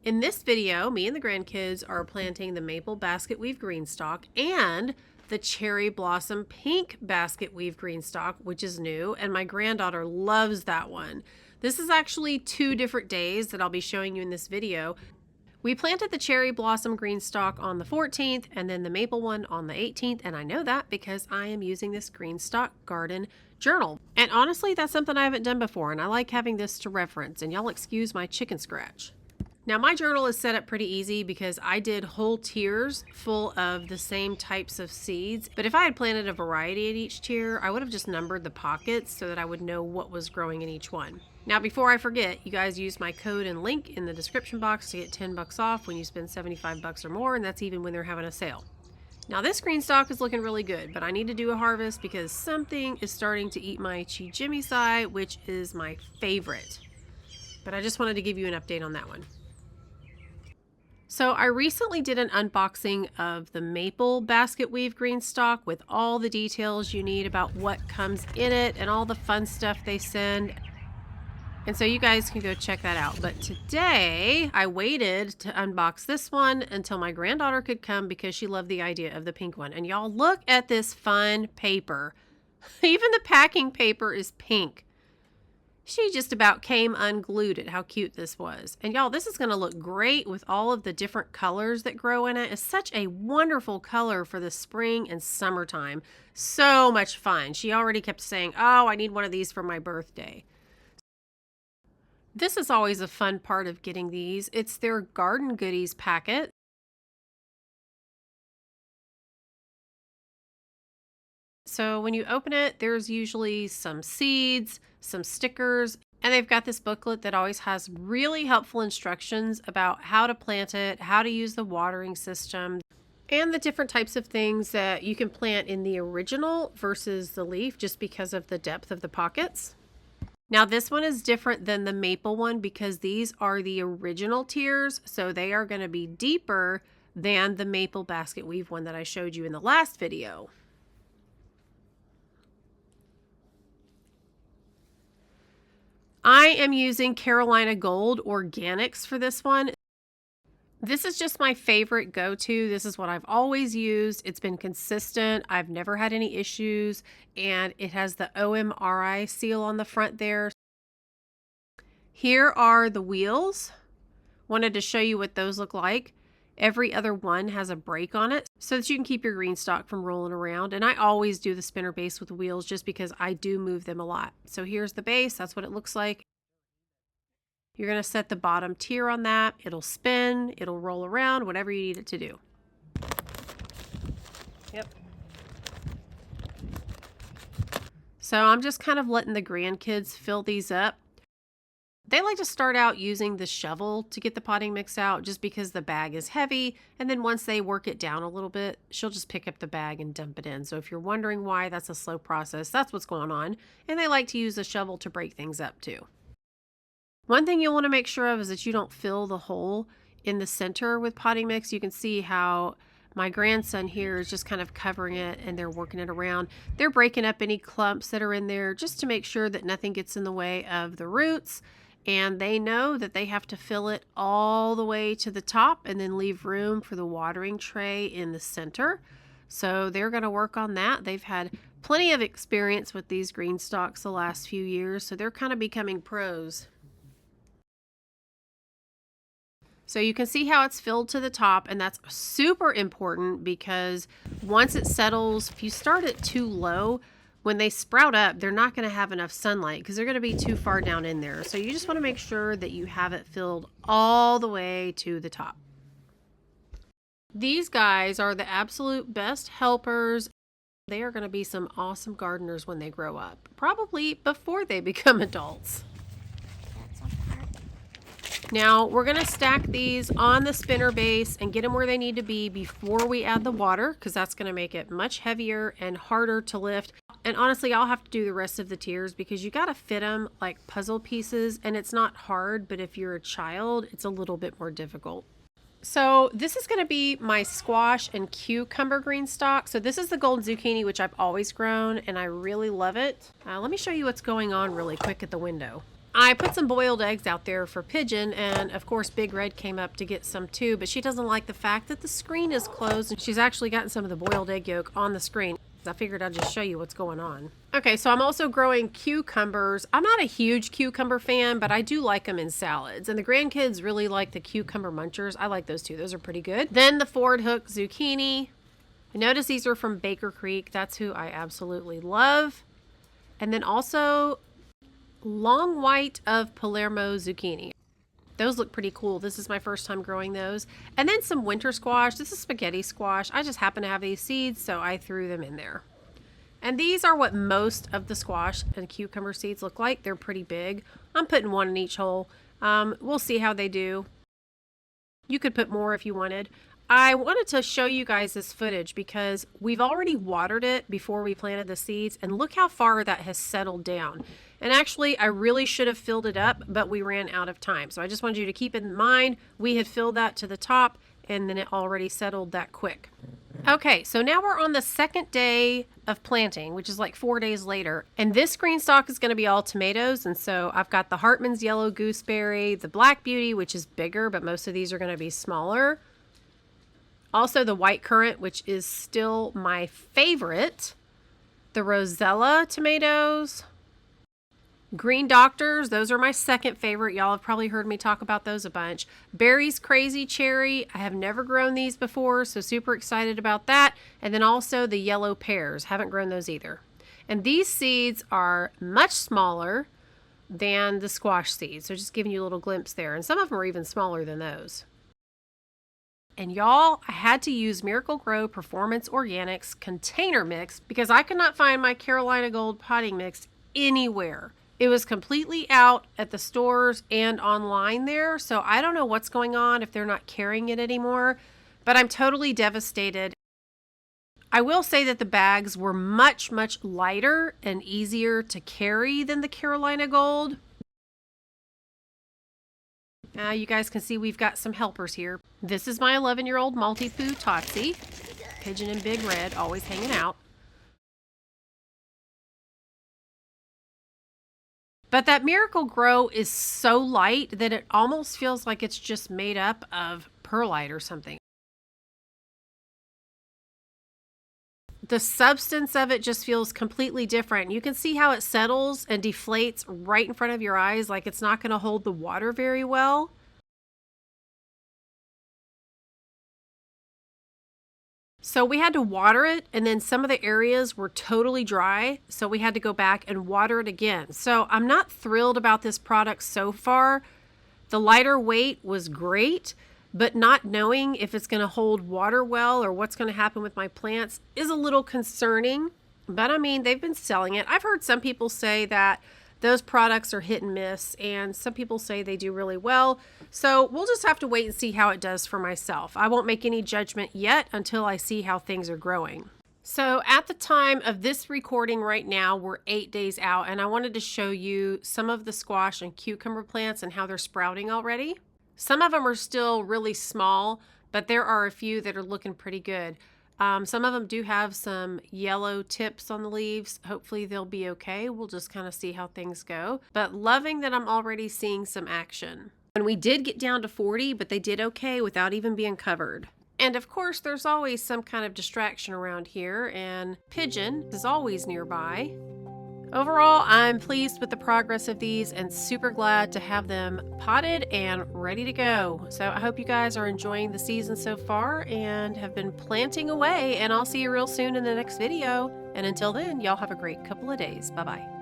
In this video, me and the grandkids are planting the Maple Basket Weave GreenStalk and the Cherry Blossom Pink Basket Weave GreenStalk, which is new, and my granddaughter loves that one. This is actually 2 different days that I'll be showing you in this video. We planted the Cherry Blossom GreenStalk on the 14th and then the Maple one on the 18th, and I know that because I am using this GreenStalk Garden journal. And honestly, that's something I haven't done before, and I like having this to reference, and y'all excuse my chicken scratch. Now my journal is set up pretty easy because I did whole tiers full of the same types of seeds. But if I had planted a variety in each tier, I would have just numbered the pockets so that I would know what was growing in each one. Now before I forget, you guys use my code and link in the description box to get 10 bucks off when you spend 75 bucks or more, and that's even when they're having a sale. Now this GreenStalk is looking really good, but I need to do a harvest because something is starting to eat my Chi, which is my favorite. But I just wanted to give you an update on that one. So I recently did an unboxing of the Maple Basket Weave GreenStalk with all the details you need about what comes in it and all the fun stuff they send. And so you guys can go check that out. But today I waited to unbox this one until my granddaughter could come because she loved the idea of the pink one. And y'all look at this fun paper. Even the packing paper is pink. She just about came unglued at how cute this was. And y'all, this is going to look great with all of the different colors that grow in it. It's such a wonderful color for the spring and summertime. So much fun. She already kept saying, oh, I need one of these for my birthday. This is always a fun part of getting these. It's their garden goodies packet. So when you open it, there's usually some seeds, some stickers, and they've got this booklet that always has really helpful instructions about how to plant it, how to use the watering system, and the different types of things that you can plant in the original versus the leaf just because of the depth of the pockets. Now this one is different than the maple one because these are the original tiers, so they are going to be deeper than the Maple Basket Weave one that I showed you in the last video. I am using Carolina Gold Organics for this one. This is just my favorite go-to. This is what I've always used. It's been consistent. I've never had any issues, and it has the OMRI seal on the front there. Here are the wheels. Wanted to show you what those look like. Every other one has a brake on it so that you can keep your GreenStalk from rolling around. And I always do the spinner base with the wheels just because I do move them a lot. So here's the base. That's what it looks like. You're going to set the bottom tier on that. It'll spin. It'll roll around, whatever you need it to do. Yep. So I'm just kind of letting the grandkids fill these up. They like to start out using the shovel to get the potting mix out just because the bag is heavy, and then once they work it down a little bit, she'll just pick up the bag and dump it in. So if you're wondering why that's a slow process, that's what's going on. And they like to use the shovel to break things up too. One thing you'll want to make sure of is that you don't fill the hole in the center with potting mix. You can see how my grandson here is just kind of covering it and they're working it around. They're breaking up any clumps that are in there just to make sure that nothing gets in the way of the roots. And they know that they have to fill it all the way to the top and then leave room for the watering tray in the center. So they're going to work on that. They've had plenty of experience with these GreenStalks the last few years, so they're kind of becoming pros. So you can see how it's filled to the top, and that's super important because once it settles, if you start it too low, when they sprout up, they're not going to have enough sunlight because they're going to be too far down in there. So you just want to make sure that you have it filled all the way to the top. These guys are the absolute best helpers. They are going to be some awesome gardeners when they grow up, probably before they become adults. Now we're going to stack these on the spinner base and get them where they need to be before we add the water, because that's going to make it much heavier and harder to lift. And honestly, I'll have to do the rest of the tiers because you got to fit them like puzzle pieces, and it's not hard, but if you're a child, it's a little bit more difficult. So this is going to be my squash and cucumber GreenStalk. So this is the golden zucchini, which I've always grown and I really love it. Let me show you what's going on really quick at the window. I put some boiled eggs out there for Pigeon, and of course Big Red came up to get some too, but she doesn't like the fact that the screen is closed, and she's actually gotten some of the boiled egg yolk on the screen. I figured I'd just show you what's going on. Okay, so I'm also growing cucumbers. I'm not a huge cucumber fan, but I do like them in salads, and the grandkids really like the cucumber munchers. I like those too. Those are pretty good. Then the Ford Hook zucchini. Notice these are from Baker Creek. That's who I absolutely love. And then also long white of Palermo zucchini. Those look pretty cool. This is my first time growing those. And then some winter squash. This is spaghetti squash. I just happen to have these seeds, so I threw them in there. And these are what most of the squash and cucumber seeds look like. They're pretty big. I'm putting one in each hole. We'll see how they do. You could put more if you wanted. I wanted to show you guys this footage because we've already watered it before we planted the seeds, and look how far that has settled down. And actually, I really should have filled it up, but we ran out of time. So I just wanted you to keep in mind, we had filled that to the top, and then it already settled that quick. Okay, so now we're on the second day of planting, which is like 4 days later. And this GreenStalk is going to be all tomatoes. And so I've got the Hartman's Yellow Gooseberry, the Black Beauty, which is bigger, but most of these are going to be smaller. Also the White Currant, which is still my favorite. The Rosella tomatoes. Green Doctors, those are my second favorite. Y'all have probably heard me talk about those a bunch. Berry's Crazy Cherry. I have never grown these before, so super excited about that. And then also the Yellow Pears. Haven't grown those either. And these seeds are much smaller than the squash seeds. So just giving you a little glimpse there. And some of them are even smaller than those. And y'all, I had to use Miracle Grow Performance Organics container mix because I could not find my Carolina Gold potting mix anywhere. It was completely out at the stores and online there, so I don't know what's going on if they're not carrying it anymore, but I'm totally devastated. I will say that the bags were much, much lighter and easier to carry than the Carolina Gold. You guys can see we've got some helpers here. This is my 11-year-old Maltipoo Totsie. Pigeon and Big Red always hanging out. But that Miracle Grow is so light that it almost feels like it's just made up of perlite or something. The substance of it just feels completely different. You can see how it settles and deflates right in front of your eyes, like it's not going to hold the water very well. So we had to water it, and then some of the areas were totally dry, so we had to go back and water it again. So I'm not thrilled about this product so far. The lighter weight was great, but not knowing if it's going to hold water well or what's going to happen with my plants is a little concerning. But I mean, they've been selling it. I've heard some people say that those products are hit and miss, and some people say they do really well. So we'll just have to wait and see how it does for myself. I won't make any judgment yet until I see how things are growing. So at the time of this recording right now, we're 8 days out, and I wanted to show you some of the squash and cucumber plants and how they're sprouting already. Some of them are still really small, but there are a few that are looking pretty good. Some of them do have some yellow tips on the leaves. Hopefully they'll be okay. We'll just kind of see how things go. But loving that I'm already seeing some action. And we did get down to 40, but they did okay without even being covered. And of course, there's always some kind of distraction around here, and Pigeon is always nearby. Overall, I'm pleased with the progress of these and super glad to have them potted and ready to go. So I hope you guys are enjoying the season so far and have been planting away, and I'll see you real soon in the next video. And until then, y'all have a great couple of days. Bye-bye.